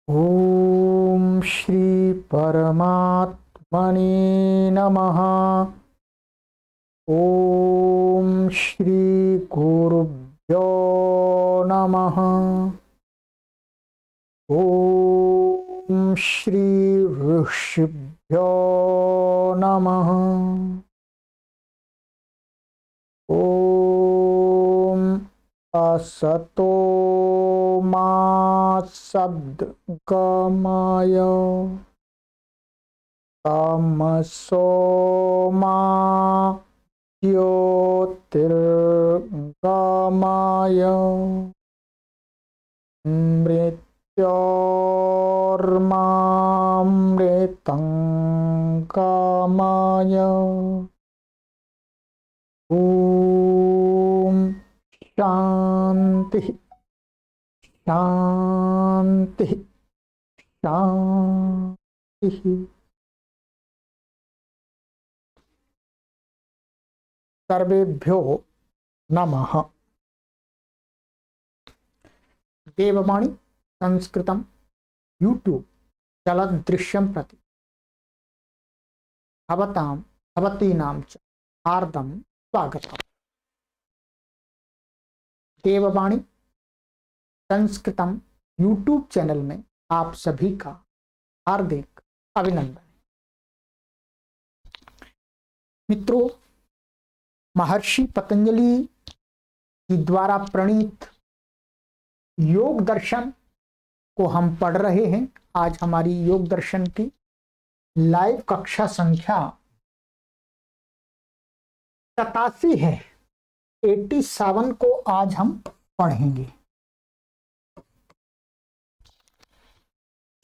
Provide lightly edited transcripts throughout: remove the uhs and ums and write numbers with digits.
ओम श्री परमात्मने नमः। ओम श्री गुरुभ्यो नमः। ओम श्री ऋषिभ्यो नमः। ओम असतो मा सद्गमय तमसो मा ज्योतिर्गमय मृत्योर्मामृतंगमय। ओम शांति शांति शांति। सर्वेभ्यो नमः। देववाणी संस्कृतम यूट्यूब चलन दृश्यम प्रति भवतां भवतीनां च हार्दं स्वागतम्। देववाणी संस्कृतम यूट्यूब चैनल में आप सभी का हार्दिक अभिनंदन। मित्रों, महर्षि पतंजलि के द्वारा प्रणीत योग दर्शन को हम पढ़ रहे हैं। आज हमारी योग दर्शन की लाइव कक्षा संख्या 87 है। 87 को आज हम पढ़ेंगे।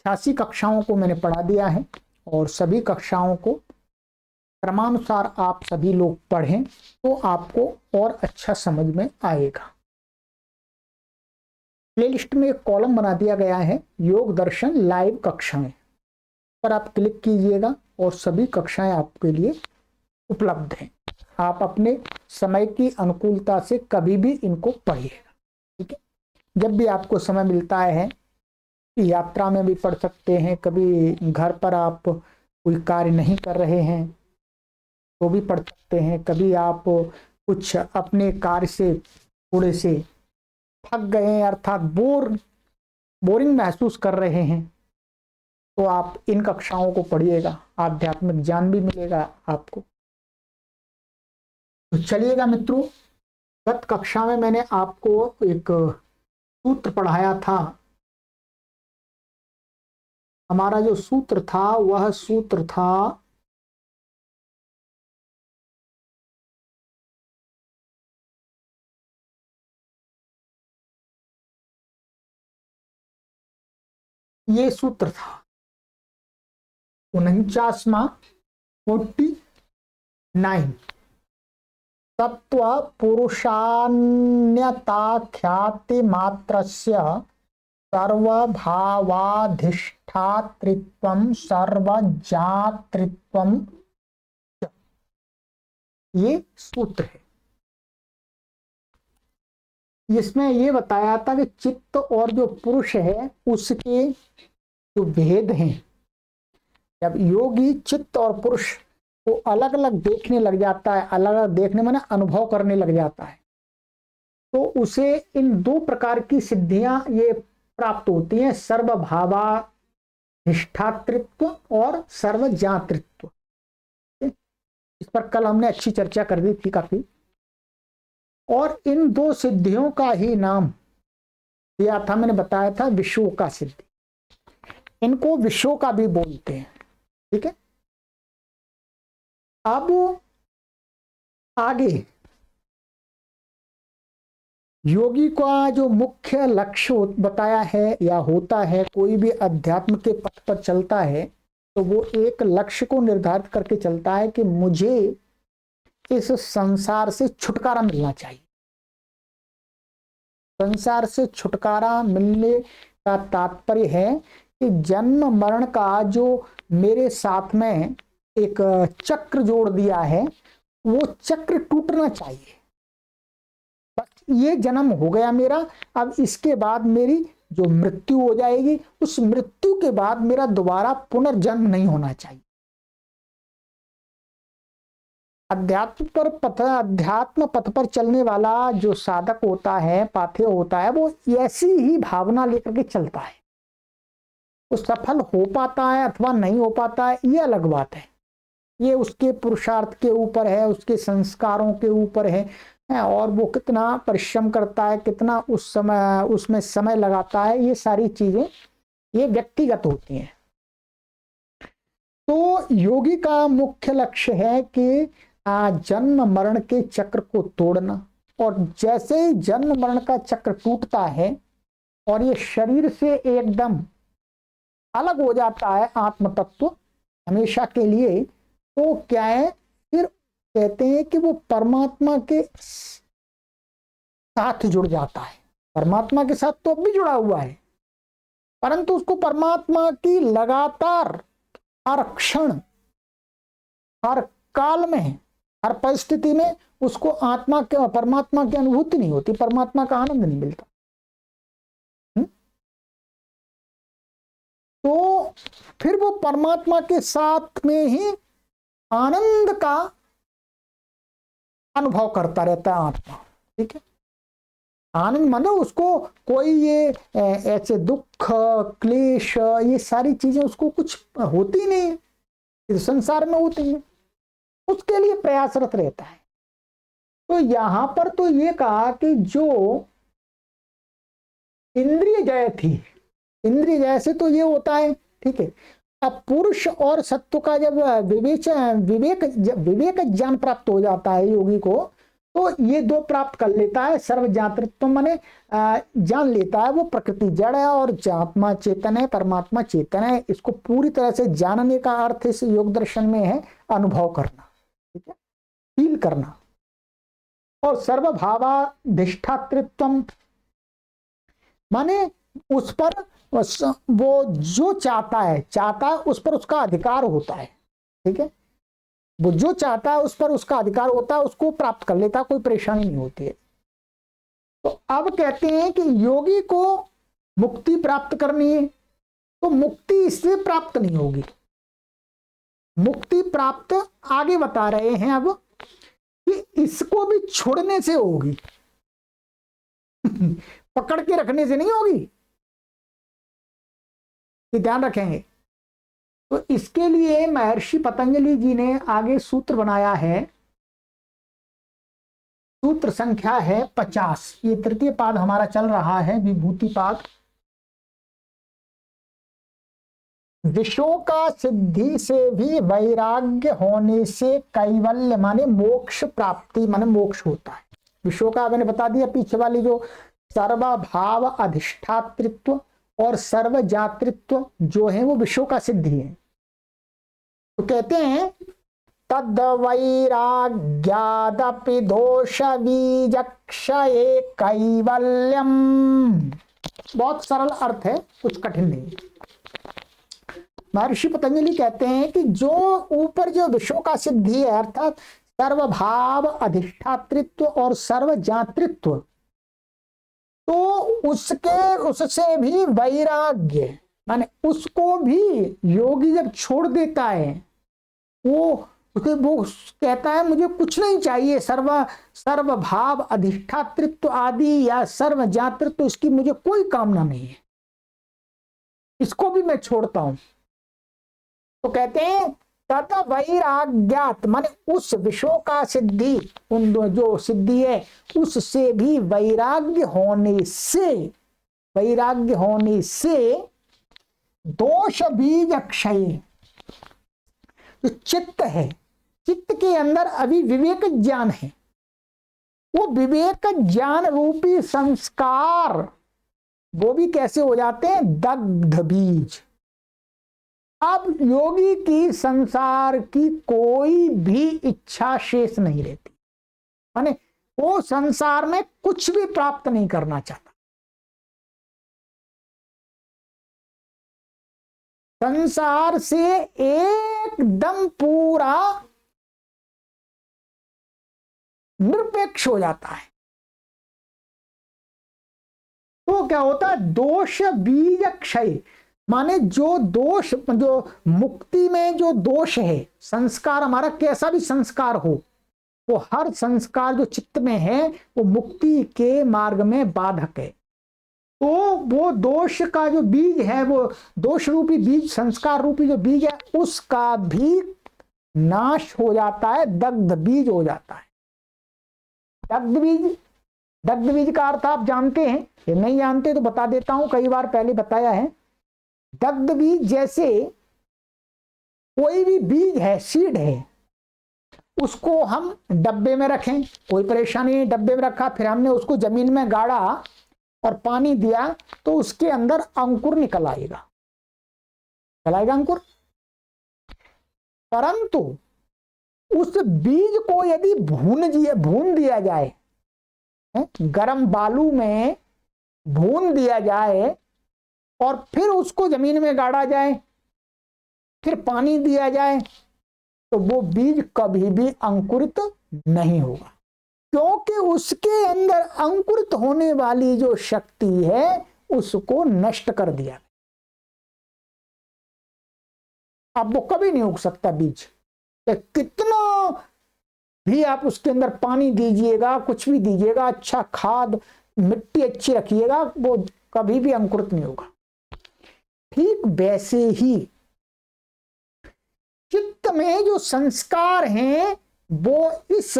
86 कक्षाओं को मैंने पढ़ा दिया है और सभी कक्षाओं को क्रमानुसार आप सभी लोग पढ़ें तो आपको और अच्छा समझ में आएगा। प्लेलिस्ट में एक कॉलम बना दिया गया है, योग दर्शन लाइव कक्षाएं, पर आप क्लिक कीजिएगा और सभी कक्षाएं आपके लिए उपलब्ध हैं। आप अपने समय की अनुकूलता से कभी भी इनको पढ़िएगा, ठीक है। जब भी आपको समय मिलता है, यात्रा में भी पढ़ सकते हैं, कभी घर पर आप कोई कार्य नहीं कर रहे हैं तो भी पढ़ सकते हैं, कभी आप कुछ अपने कार्य से थोड़े से थक गए हैं अर्थात बोरिंग महसूस कर रहे हैं तो आप इन कक्षाओं को पढ़िएगा, आध्यात्मिक ज्ञान भी मिलेगा आपको। तो चलिएगा मित्रों, गत कक्षा में मैंने आपको एक सूत्र पढ़ाया था। हमारा जो सूत्र था वह सूत्र था ये सूत्र था 49वां 49 तत्व पुरुषान्यताख्याति मात्रस्य सर्वभावाधिष्ठातृत्वं सर्वज्ञातृत्वं। ये सूत्र है। इसमें ये बताया था कि चित्त और जो पुरुष है उसके जो भेद हैं, जब योगी चित्त और पुरुष को अलग अलग देखने लग जाता है, अलग अलग देखने माने अनुभव करने लग जाता है, तो उसे इन दो प्रकार की सिद्धियां ये प्राप्त होती हैं, सर्वभावाधिष्ठातृत्व और सर्वज्ञातृत्व। इस पर कल हमने अच्छी चर्चा कर दी थी काफी। और इन दो सिद्धियों का ही नाम दिया था, मैंने बताया था विश्व का सिद्धि। इनको विश्व का भी बोलते हैं, ठीक है। अब आगे योगी का जो मुख्य लक्ष्य बताया है या होता है, कोई भी अध्यात्म के पथ पर चलता है तो वो एक लक्ष्य को निर्धारित करके चलता है कि मुझे इस संसार से छुटकारा मिलना चाहिए। संसार से छुटकारा मिलने का तात्पर्य है कि जन्म मरण का जो मेरे साथ में एक चक्र जोड़ दिया है वो चक्र टूटना चाहिए। बस ये जन्म हो गया मेरा, अब इसके बाद मेरी जो मृत्यु हो जाएगी, उस मृत्यु के बाद मेरा दोबारा पुनर्जन्म नहीं होना चाहिए। अध्यात्म पथ पर चलने वाला जो साधक होता है, पाथेय होता है, वो ऐसी ही भावना लेकर के चलता है। वो सफल हो पाता है अथवा नहीं हो पाता है, ये अलग बात है। ये उसके पुरुषार्थ के ऊपर है, उसके संस्कारों के ऊपर है, और वो कितना परिश्रम करता है, कितना उस समय उसमें समय लगाता है, ये सारी चीजें ये व्यक्तिगत होती हैं। तो योगी का मुख्य लक्ष्य है कि जन्म मरण के चक्र को तोड़ना, और जैसे ही जन्म मरण का चक्र टूटता है और ये शरीर से एकदम अलग हो जाता है आत्म तत्व हमेशा के लिए, तो क्या है, फिर कहते हैं कि वो परमात्मा के साथ जुड़ जाता है। परमात्मा के साथ तो अब भी जुड़ा हुआ है, परंतु उसको परमात्मा की लगातार हर क्षण, हर काल में, हर परिस्थिति में उसको परमात्मा की अनुभूति नहीं होती, परमात्मा का आनंद नहीं मिलता। तो फिर वो परमात्मा के साथ में ही आनंद का अनुभव करता रहता है आत्मा। ठीक है, आनंद मानो उसको कोई ये ऐसे दुख क्लेश ये सारी चीजें उसको कुछ होती नहीं है, इस संसार में होती है, उसके लिए प्रयासरत रहता है। तो यहां पर तो ये कहा कि जो इंद्रिय जय थी, इंद्रिय जय से तो ये होता है, ठीक है। अब पुरुष और सत्व का जब विवेक ज्ञान प्राप्त हो जाता है योगी को, तो ये दो प्राप्त कर लेता है। सर्वज्ञातृत्व माने जान लेता है वो प्रकृति जड़ है और आत्मा चेतन है, परमात्मा चेतन है। इसको पूरी तरह से जानने का अर्थ इस योग दर्शन में है अनुभव करना, ठीक है, फील करना। और सर्वभावाधिष्ठातृत्व माने उस पर वो जो चाहता है उस पर उसका अधिकार होता है। ठीक है, वो जो चाहता है उस पर उसका अधिकार होता है, उसको प्राप्त कर लेता, कोई परेशानी नहीं होती है। तो अब कहते हैं कि योगी को मुक्ति प्राप्त करनी है, तो मुक्ति इससे प्राप्त नहीं होगी। मुक्ति प्राप्त आगे बता रहे हैं अब कि इसको भी छोड़ने से होगी पकड़ के रखने से नहीं होगी, ये ध्यान रखेंगे। तो इसके लिए महर्षि पतंजलि जी ने आगे सूत्र बनाया है, सूत्र संख्या है 50। ये तृतीय पाद हमारा चल रहा है, विभूति पाद। विशोका सिद्धि से भी वैराग्य होने से कैवल्य माने मोक्ष प्राप्ति माने मोक्ष होता है। विशोका मैंने बता दिया पीछे वाली, जो सर्वभाव अधिष्ठातृत्व और सर्वजातृत्व जो है वो विशोका सिद्धि है। तो कहते हैं तद वैराग्यादपि दोष बीजक्षये कैवल्यम। बहुत सरल अर्थ है, कुछ कठिन नहीं। महर्षि पतंजलि कहते हैं कि जो ऊपर जो विशोका सिद्धि है, अर्थात सर्वभाव अधिष्ठातृत्व और सर्वजातृत्व, तो उससे भी वैराग्य माने उसको भी योगी जब छोड़ देता है, वो कहता है मुझे कुछ नहीं चाहिए, सर्वभाव अधिष्ठातृत्व आदि या सर्वजातृत्व इसकी मुझे कोई कामना नहीं है, इसको भी मैं छोड़ता हूं। तो कहते हैं तथा वैराग्यात माने उस विशोका सिद्धि, उन दो जो सिद्धि है उससे भी वैराग्य होने से दोष बीज क्षय, जो चित्त है, चित्त के अंदर अभी विवेक ज्ञान है, वो विवेक ज्ञान रूपी संस्कार वो भी कैसे हो जाते हैं, दग्ध बीज। अब योगी की संसार की कोई भी इच्छा शेष नहीं रहती, माने वो संसार में कुछ भी प्राप्त नहीं करना चाहता। संसार से एकदम पूरा निरपेक्ष हो जाता है। तो क्या होता है, दोष बीज क्षय, माने जो दोष, जो मुक्ति में जो दोष है, संस्कार हमारा कैसा भी संस्कार हो, वो हर संस्कार जो चित्त में है वो मुक्ति के मार्ग में बाधक है। तो वो दोष का जो बीज है, वो दोष रूपी बीज, संस्कार रूपी जो बीज है, उसका भी नाश हो जाता है, दग्ध बीज हो जाता है। दग्ध बीज, दग्ध बीज का अर्थ आप जानते हैं, ये नहीं जानते तो बता देता हूं, कई बार पहले बताया है। दग्ध बीज जैसे कोई भी बीज है, सीड है, उसको हम डब्बे में रखें, कोई परेशानी नहीं, डब्बे में रखा, फिर हमने उसको जमीन में गाड़ा और पानी दिया, तो उसके अंदर अंकुर निकल आएगा, चलाएगा अंकुर। परंतु उस बीज को यदि भून दिया जाए, गरम बालू में भून दिया जाए और फिर उसको जमीन में गाड़ा जाए, फिर पानी दिया जाए, तो वो बीज कभी भी अंकुरित नहीं होगा, क्योंकि उसके अंदर अंकुरित होने वाली जो शक्ति है उसको नष्ट कर दिया। अब वो कभी नहीं उग सकता बीज, कितना भी आप उसके अंदर पानी दीजिएगा, कुछ भी दीजिएगा, अच्छा खाद, मिट्टी अच्छी रखिएगा, वो कभी भी अंकुरित नहीं होगा। ठीक वैसे ही चित्त में जो संस्कार हैं वो इस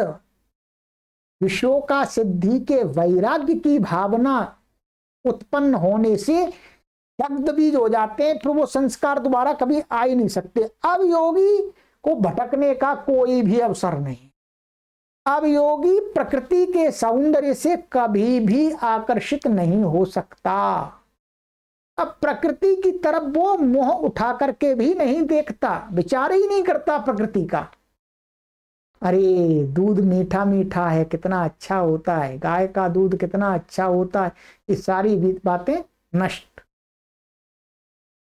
विषयों सिद्धि के वैराग्य की भावना उत्पन्न होने से दग्ध बीज हो जाते हैं, फिर वो संस्कार दोबारा कभी आ ही नहीं सकते। अब योगी को भटकने का कोई भी अवसर नहीं। अब योगी प्रकृति के सौंदर्य से कभी भी आकर्षित नहीं हो सकता। अब प्रकृति की तरफ वो मोह उठा करके भी नहीं देखता, विचार ही नहीं करता प्रकृति का। अरे दूध मीठा मीठा है, कितना अच्छा होता है, गाय का दूध कितना अच्छा होता है, ये सारी बातें नष्ट।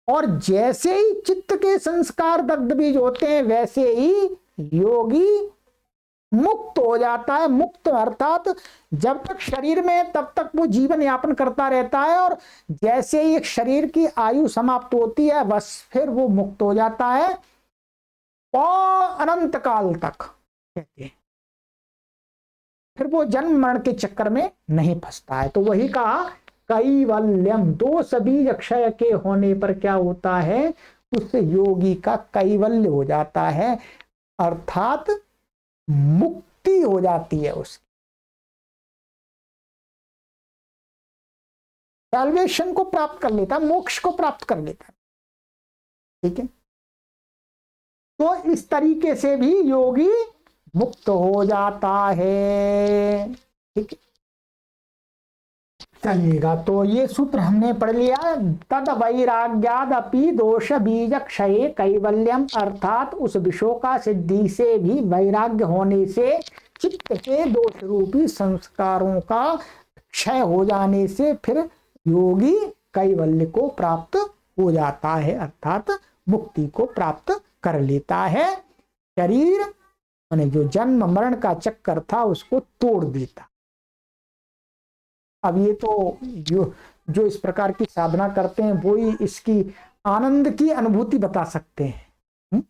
और जैसे ही चित्त के संस्कार दग्ध बीज होते हैं, वैसे ही योगी मुक्त हो जाता है। मुक्त अर्थात जब तक शरीर में तब तक वो जीवन यापन करता रहता है, और जैसे ही एक शरीर की आयु समाप्त होती है बस फिर वो मुक्त हो जाता है और अनंत काल तक कहते हैं, फिर वो जन्म मरण के चक्कर में नहीं फंसता है। तो वही कहा कैवल्यम, दोष बीज अक्षय के होने पर क्या होता है, उससे योगी का कैवल्य हो जाता है, अर्थात मुक्ति हो जाती है, उसकी सैल्वेशन को प्राप्त कर लेता, मोक्ष को प्राप्त कर लेता। ठीक है, तो इस तरीके से भी योगी मुक्त हो जाता है। ठीक है, चलिएगा, तो ये सूत्र हमने पढ़ लिया। तद वैराग्यादपि दोष बीज क्षय कैवल्यम, अर्थात उस विषोका सिद्धि से भी वैराग्य होने से चित्त के दोष रूपी संस्कारों का क्षय हो जाने से फिर योगी कैवल्य को प्राप्त हो जाता है, अर्थात मुक्ति को प्राप्त कर लेता है। शरीर माने जो जन्म मरण का चक्कर था उसको तोड़ देता। अब ये तो जो इस प्रकार की साधना करते हैं वो ही इसकी आनंद की अनुभूति बता सकते हैं।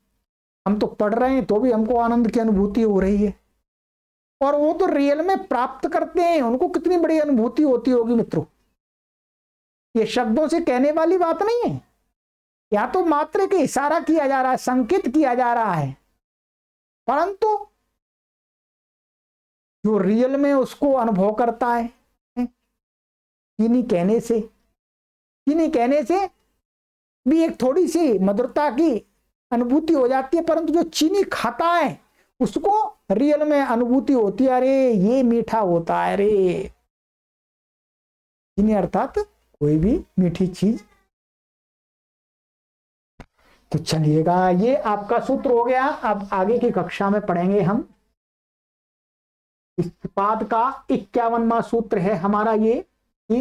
हम तो पढ़ रहे हैं तो भी हमको आनंद की अनुभूति हो रही है, और वो तो रियल में प्राप्त करते हैं, उनको कितनी बड़ी अनुभूति होती होगी मित्रों। ये शब्दों से कहने वाली बात नहीं है, या तो मात्र के इशारा किया जा रहा है, संकेत किया जा रहा है, परंतु जो रियल में उसको अनुभव करता है, चीनी कहने से भी एक थोड़ी सी मधुरता की अनुभूति हो जाती है, परंतु जो चीनी खाता है उसको रियल में अनुभूति होती है, अरे ये मीठा होता है। अरे चीनी अर्थात कोई भी मीठी चीज। तो चलिएगा, ये आपका सूत्र हो गया। अब आगे की कक्षा में पढ़ेंगे हम। इस पाद का 51वां सूत्र है हमारा ये कि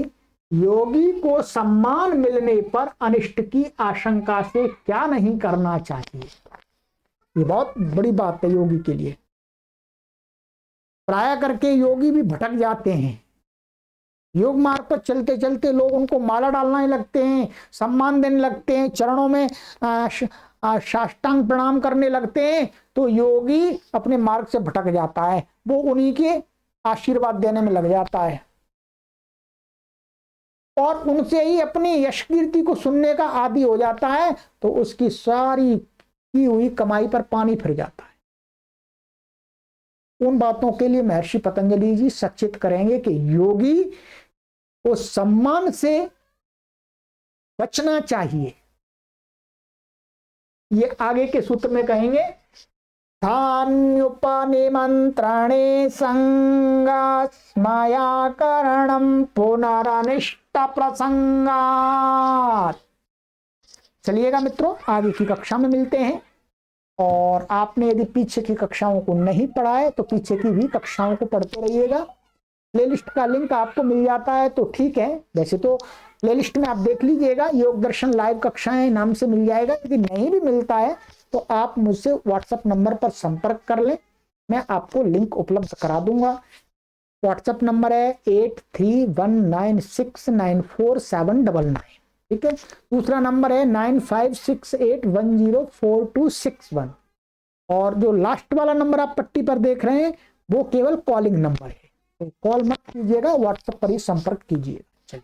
योगी को सम्मान मिलने पर अनिष्ट की आशंका से क्या नहीं करना चाहिए। ये बहुत बड़ी बात है योगी के लिए। प्राय करके योगी भी भटक जाते हैं, योग मार्ग पर चलते चलते लोग उनको माला डालने लगते हैं, सम्मान देने लगते हैं, चरणों में साष्टांग प्रणाम करने लगते हैं, तो योगी अपने मार्ग से भटक जाता है, वो उन्हीं के आशीर्वाद देने में लग जाता है और उनसे ही अपनी यश कीर्ति को सुनने का आदी हो जाता है, तो उसकी सारी की हुई कमाई पर पानी फिर जाता है। उन बातों के लिए महर्षि पतंजलि जी सचेत करेंगे कि योगी को सम्मान से बचना चाहिए। ये आगे के सूत्र में कहेंगे, धान्युपनिमंत्रणे संगस्मया करणम पुनरनिष्ट प्रसंगात्। चलिएगा मित्रों, आगे की कक्षा में मिलते हैं। और आपने यदि पीछे की कक्षाओं को नहीं पढ़ा है तो पीछे की भी कक्षाओं को पढ़ते रहिएगा। प्लेलिस्ट का लिंक आपको मिल जाता है तो ठीक है, वैसे तो प्लेलिस्ट में आप देख लीजिएगा, योग दर्शन लाइव कक्षाएं नाम से मिल जाएगा। यदि नहीं भी मिलता है तो आप मुझसे व्हाट्सएप नंबर पर संपर्क कर लें, मैं आपको लिंक उपलब्ध करा दूंगा। व्हाट्सएप नंबर है 8319694799, ठीक है। दूसरा नंबर है 9568104261, और जो लास्ट वाला नंबर आप पट्टी पर देख रहे हैं वो केवल कॉलिंग नंबर है, तो कॉल मत कीजिएगा, व्हाट्सएप पर ही संपर्क कीजिएगा। चलिए,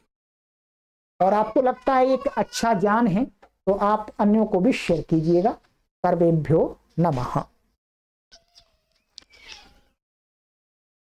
और आपको लगता है एक अच्छा ज्ञान है तो आप अन्यों को भी शेयर कीजिएगा। सर्वेभ्यो नमः।